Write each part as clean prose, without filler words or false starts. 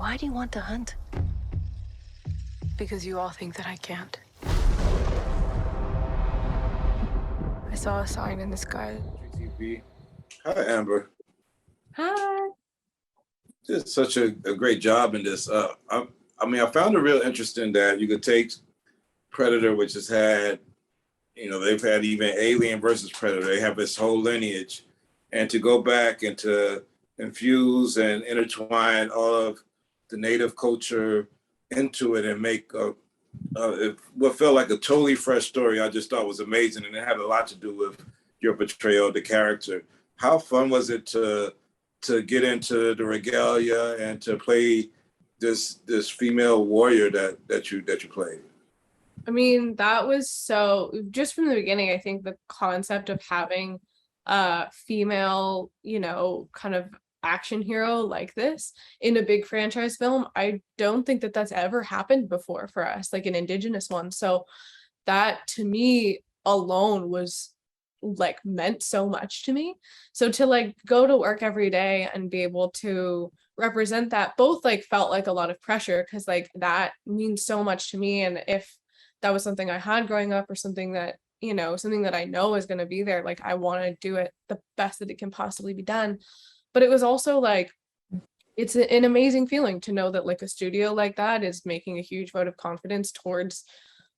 Why do you want to hunt? Because you all think that I can't. I saw a sign in the sky. TV. Hi, Amber. Hi. Did such a great job in this. I mean, I found it real interesting that you could take Predator, which has had, they've had even Alien versus Predator. They have this whole lineage, and to go back and to infuse and intertwine all of the native culture into it and make what felt like a totally fresh story, I just thought was amazing, and it had a lot to do with your portrayal of the character. How fun was it to get into the regalia and to play this female warrior that you played? I mean, that was so, just from the beginning, I think the concept of having a female, kind of action hero like this in a big franchise film, I don't think that that's ever happened before for us, like an Indigenous one. So that to me alone was like meant so much to me. So to like go to work every day and be able to represent that both like felt like a lot of pressure because like that means so much to me. And if that was something I had growing up or something that, something that I know is going to be there, like I want to do it the best that it can possibly be done. But it was also like, it's an amazing feeling to know that like a studio like that is making a huge vote of confidence towards,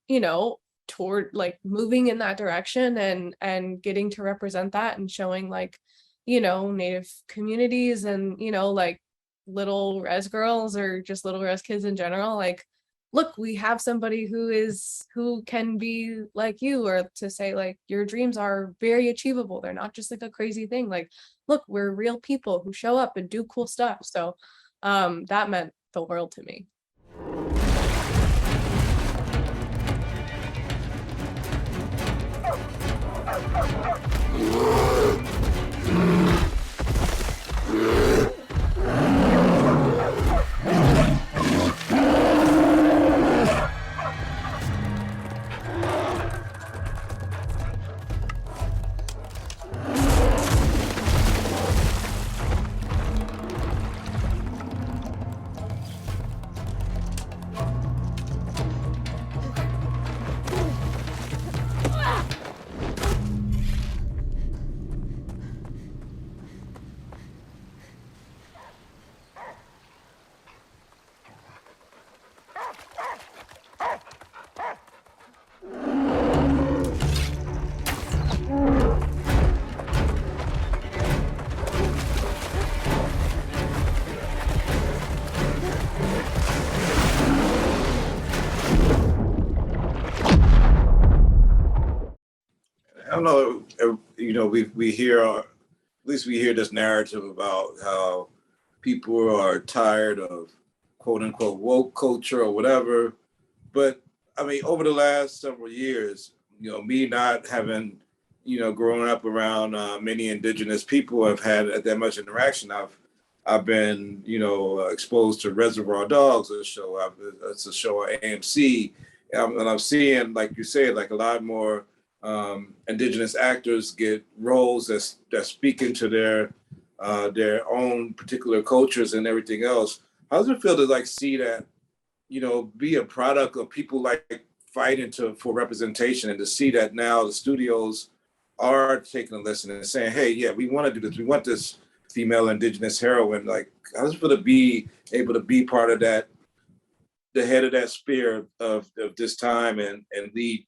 you know, toward like moving in that direction and getting to represent that and showing like, Native communities and, like little res girls or just little res kids in general, like, look, we have somebody who can be like you, or to say like your dreams are very achievable. They're not just like a crazy thing. Like, look, we're real people who show up and do cool stuff. So that meant the world to me. I don't know. We hear, at least we hear this narrative about how people are tired of quote unquote woke culture or whatever. But I mean, over the last several years, me not having, growing up around many indigenous people have had that much interaction. I've been, exposed to Reservoir Dogs, it's a show on AMC, and I'm seeing, like you said, like a lot more indigenous actors get roles that speak into their own particular cultures and everything else. How does it feel to like see that, be a product of people like fighting for representation, and to see that now the studios are taking a listen and saying, hey, yeah, we want to do this. We want this female indigenous heroine. Like, how does it feel to be able to be part of that, the head of that spear of this time and lead,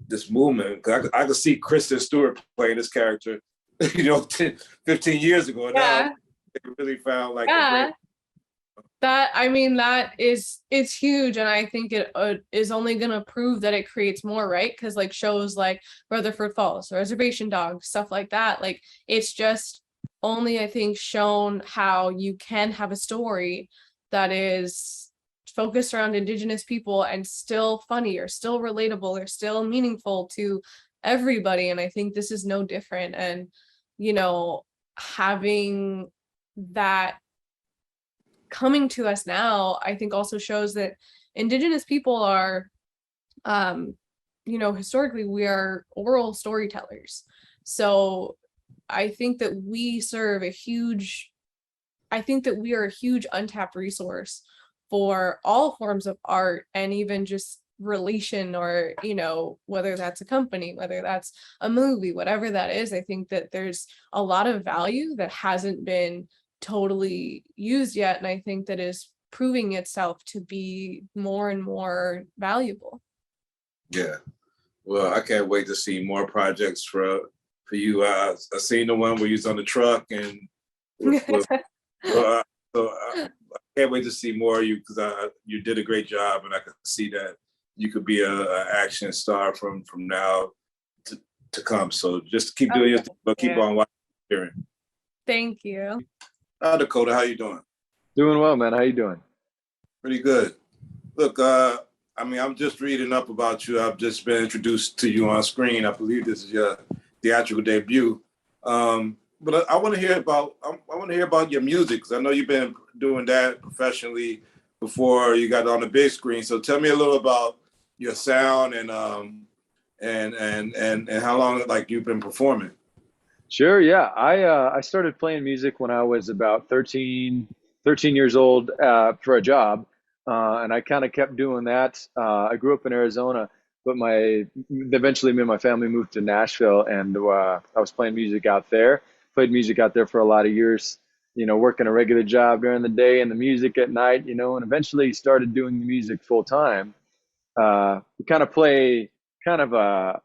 this movement? Cause I could see Kristen Stewart playing this character, 10, 15 years ago. And now Yeah. they really found like a Yeah. great. That, I mean, that is, it's huge, and I think it is only going to prove that it creates more, right? Because like shows like Rutherford Falls, Reservation Dogs, stuff like that, like it's just only, I think, shown how you can have a story that is focused around Indigenous people and still funny or still relatable or still meaningful to everybody. And I think this is no different. And having that coming to us now, I think also shows that Indigenous people are, historically, we are oral storytellers. So I think that we serve a huge I think that we are a huge untapped resource for all forms of art and even just relation or, whether that's a company, whether that's a movie, whatever that is. I think that there's a lot of value that hasn't been totally used yet. And I think that is proving itself to be more and more valuable. Yeah. Well, I can't wait to see more projects for you. I seen the one where you was on the truck and with well, I can't wait to see more of you because you did a great job, and I can see that you could be a action star from now to come. So just keep doing your thing, but keep on watching. Thank you. Dakota, how you doing? Doing well, man. How you doing? Pretty good. Look, I mean, I'm just reading up about you. I've just been introduced to you on screen. I believe this is your theatrical debut. But I want to hear about your music because I know you've been doing that professionally before you got on the big screen. So tell me a little about your sound and how long like you've been performing. Sure, yeah. I started playing music when I was about 13 years old for a job, and I kind of kept doing that. I grew up in Arizona, but eventually me and my family moved to Nashville, and I was playing music out there. Played music out there for a lot of years. Working a regular job during the day and the music at night. And eventually started doing the music full time. We kind of play kind of a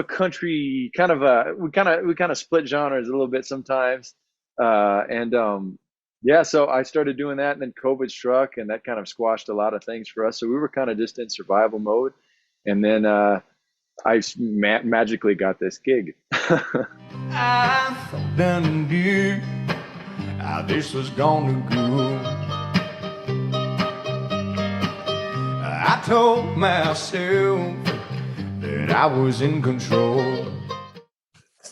country, we kind of split genres a little bit sometimes, and yeah. So I started doing that, and then COVID struck, and that kind of squashed a lot of things for us. So we were kind of just in survival mode, and then magically got this gig. I thought then and knew how this was gonna go. I told myself that I was in control.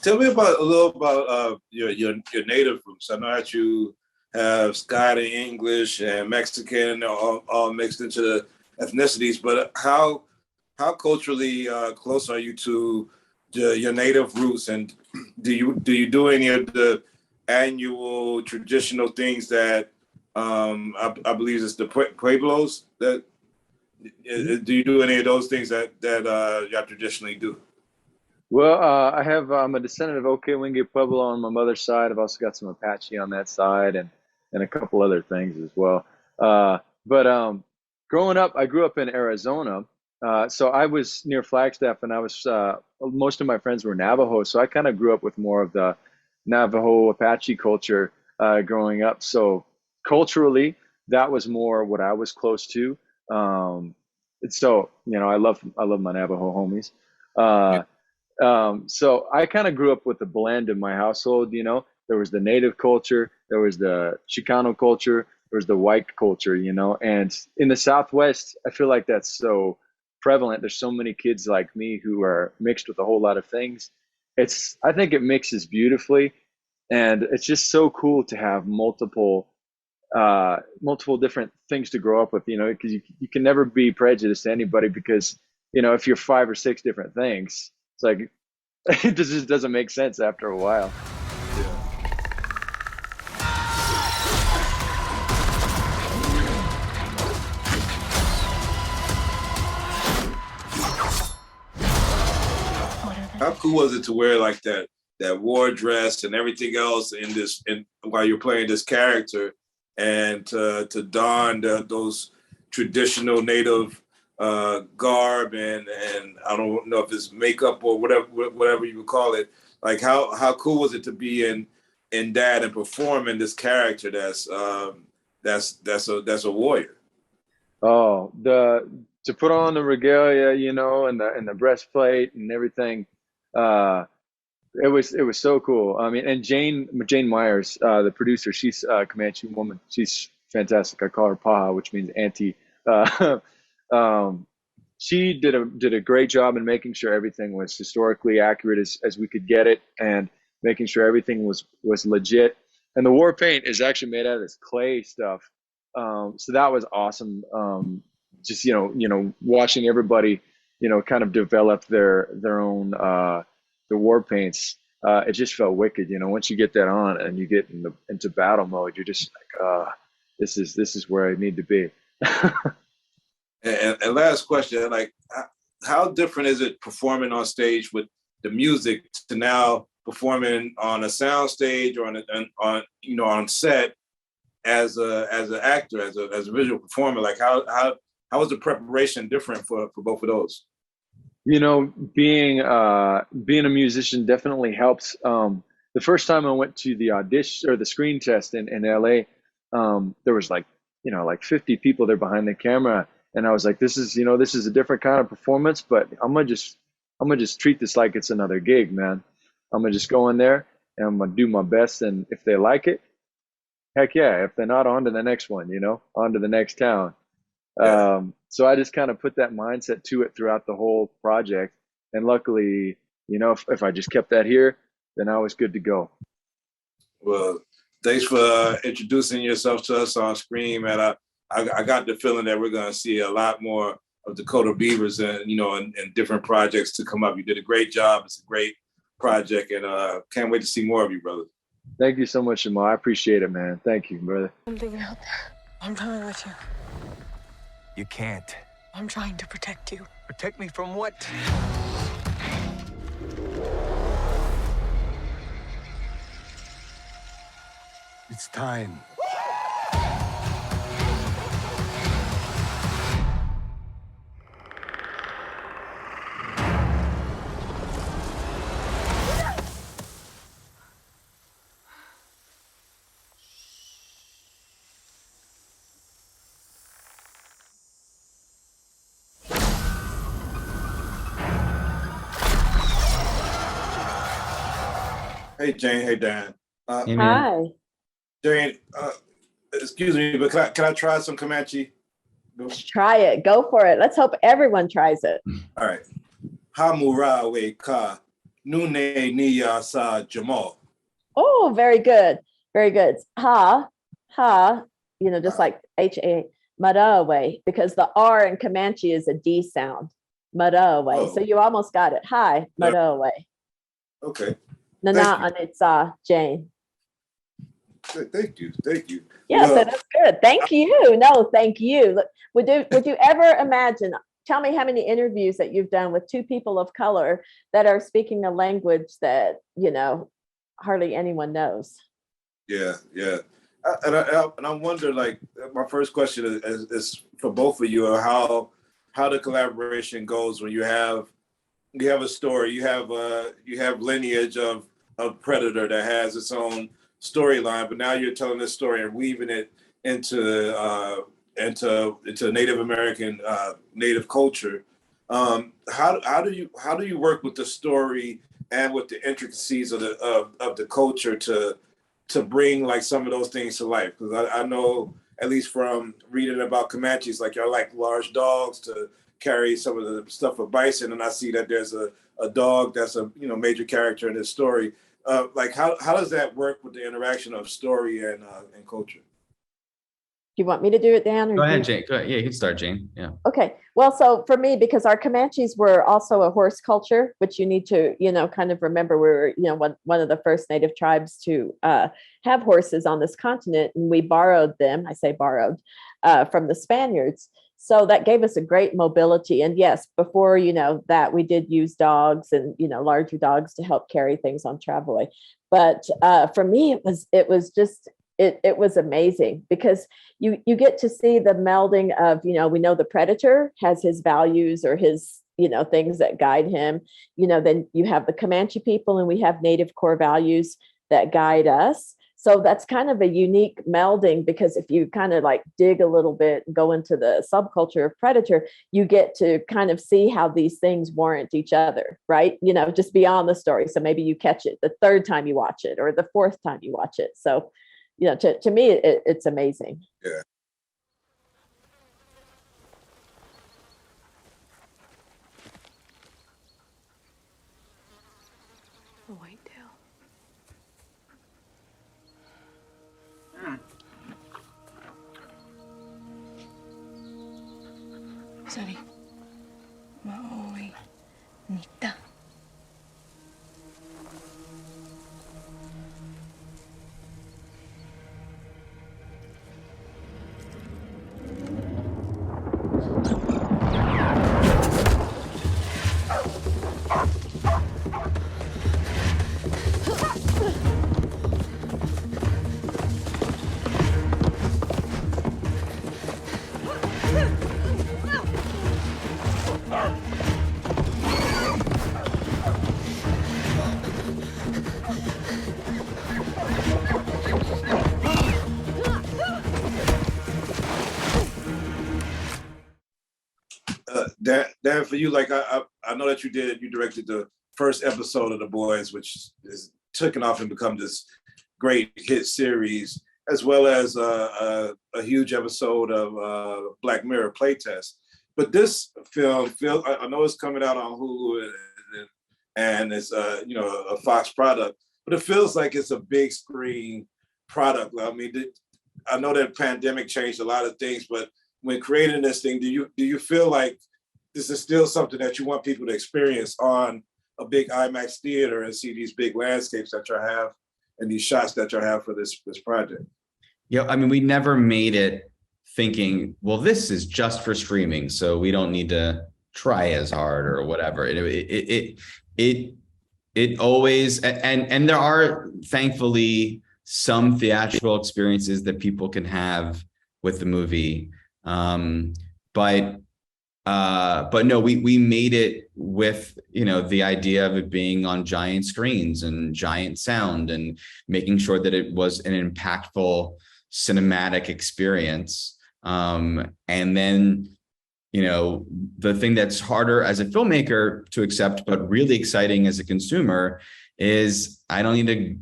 Tell me a little about your native roots. I know that you have Scottish, English, and Mexican all mixed into the ethnicities, but how culturally close are you to your native roots, and do you do any of the annual traditional things that I believe is the pueblos that do you do any of those things that y'all traditionally do? Well, I'm a descendant of Okewenge Pueblo on my mother's side. I've also got some Apache on that side, and a couple other things as well. But growing up, I grew up in Arizona, so I was near Flagstaff, and I was most of my friends were Navajo, so I kind of grew up with more of the Navajo Apache culture growing up. So culturally, that was more what I was close to. So I love my Navajo homies. So I kind of grew up with a blend in my household. There was the native culture, there was the Chicano culture, there was the white culture. And in the Southwest, I feel like that's so prevalent. There's so many kids like me who are mixed with a whole lot of things. I think it mixes beautifully, and it's just so cool to have multiple different things to grow up with, because you can never be prejudiced to anybody, because if you're 5 or 6 different things, it's like it just doesn't make sense after a while. How cool was it to wear like that war dress and everything else while you're playing this character, and to don those traditional native garb and I don't know if it's makeup or whatever you would call it. Like how cool was it to be in that and perform in this character that's a warrior? Oh, to put on the regalia, and the breastplate and everything. It was so cool. I mean, and Jane Myers, the producer, she's a Comanche woman. She's fantastic. I call her Paha, which means auntie. Um, she did a great job in making sure everything was historically accurate as we could get it, and making sure everything was legit. And the war paint is actually made out of this clay stuff. So that was awesome. Just watching everybody kind of develop their own the war paints. it just felt wicked. Once you get that on and you get into battle mode, you're just like, this is where I need to be. And last question, like, how different is it performing on stage with the music to now performing on a sound stage or on set as an actor, as a visual performer? Like, how is the preparation different for both of those? Being a musician definitely helps. The first time I went to the audition or the screen test in LA, there was like 50 people there behind the camera, and I was like, this is a different kind of performance, but I'm gonna just treat this like it's another gig, man. I'm gonna just go in there and I'm gonna do my best, and if they like it, heck yeah. If they're not, on to the next one, on to the next town. Yeah. So I just kind of put that mindset to it throughout the whole project. And luckily, if I just kept that here, then I was good to go. Well, thanks for introducing yourself to us on screen, man. I got the feeling that we're going to see a lot more of Dakota Beavers and different projects to come up. You did a great job. It's a great project, and can't wait to see more of you, brother. Thank you so much, Jamal. I appreciate it, man. Thank you, brother. Something out there. I'm coming with you. You can't. I'm trying to protect you. Protect me from what? It's time. Hey, Jane. Hey, Dan. Hi. Jane, excuse me, but can I try some Comanche? Try it. Go for it. Let's hope everyone tries it. All right. Hamurawe ka nune niya sa Jamal. Oh, very good. Very good. Ha, just like H-A, Marawe, because the R in Comanche is a D sound. Marawe. Oh. So you almost got it. Hi, Marawe. Okay. Nana Anitsa Jane. Thank you. Yeah, so that's good. Thank you. No, thank you. Look, would you ever imagine? Tell me how many interviews that you've done with two people of color that are speaking a language that hardly anyone knows. Yeah. And I wonder, like, my first question is for both of you, how the collaboration goes when you have a story, you have lineage of Predator that has its own storyline, but now you're telling this story and weaving it into Native American Native culture. How do you work with the story and with the intricacies of the culture to bring like some of those things to life? Because I know, at least from reading about Comanches, like y'all like large dogs to carry some of the stuff of bison, and I see that there's a dog that's a major character in this story. Like how does that work with the interaction of story and culture? Do you want me to do it, Dan? Or Go ahead, Jane. Go ahead. Yeah, you can start, Jane. Yeah. Okay. Well, so for me, because our Comanches were also a horse culture, which you need to, kind of remember, we were, one of the first native tribes to have horses on this continent, and we borrowed them. I say borrowed from the Spaniards. So that gave us a great mobility. And yes, before, that we did use dogs and, larger dogs to help carry things on travelway. But for me, it was amazing because you get to see the melding of, we know the Predator has his values or his, things that guide him, then you have the Comanche people and we have native core values that guide us. So that's kind of a unique melding, because if you kind of like dig a little bit and go into the subculture of Predator, you get to kind of see how these things warrant each other, right? Just beyond the story. So maybe you catch it the third time you watch it or the fourth time you watch it. So, to me, it's amazing. Yeah. Whitetail. Sorry. Maui. Nita. Dan, for you, like I know that you directed the first episode of The Boys, which is taken off and become this great hit series, as well as a huge episode of Black Mirror Playtest. But this film, I know it's coming out on Hulu and it's a Fox product, but it feels like it's a big screen product. I mean, I know that pandemic changed a lot of things, but when creating this thing, do you feel like this is still something that you want people to experience on a big IMAX theater and see these big landscapes that you have and these shots that you have for this project? Yeah, I mean, we never made it thinking, well, this is just for streaming, so we don't need to try as hard or whatever. It always, and there are thankfully some theatrical experiences that people can have with the movie. But no, we made it with, the idea of it being on giant screens and giant sound and making sure that it was an impactful cinematic experience. And then, the thing that's harder as a filmmaker to accept, but really exciting as a consumer, is I don't need to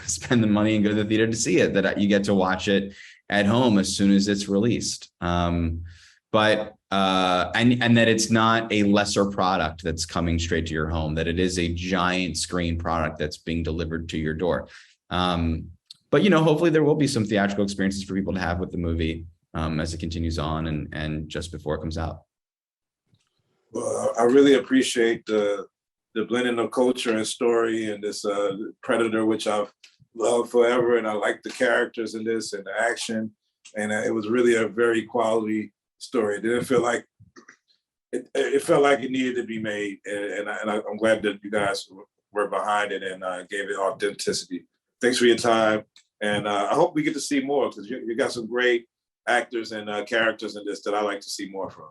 spend the money and go to the theater to see it, that you get to watch it at home as soon as it's released. But that it's not a lesser product that's coming straight to your home, that it is a giant screen product that's being delivered to your door. But hopefully there will be some theatrical experiences for people to have with the movie as it continues on and just before it comes out. Well, I really appreciate the blending of culture and story and this Predator, which I've loved forever, and I like the characters in this and the action, and it was really a very quality story. It didn't feel like it felt like it needed to be made, and I'm glad that you guys were behind it and gave it authenticity. Thanks for your time, and I hope we get to see more, because you got some great actors and characters in this that I like to see more from.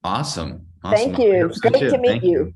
Awesome. Thank you. Great to meet you.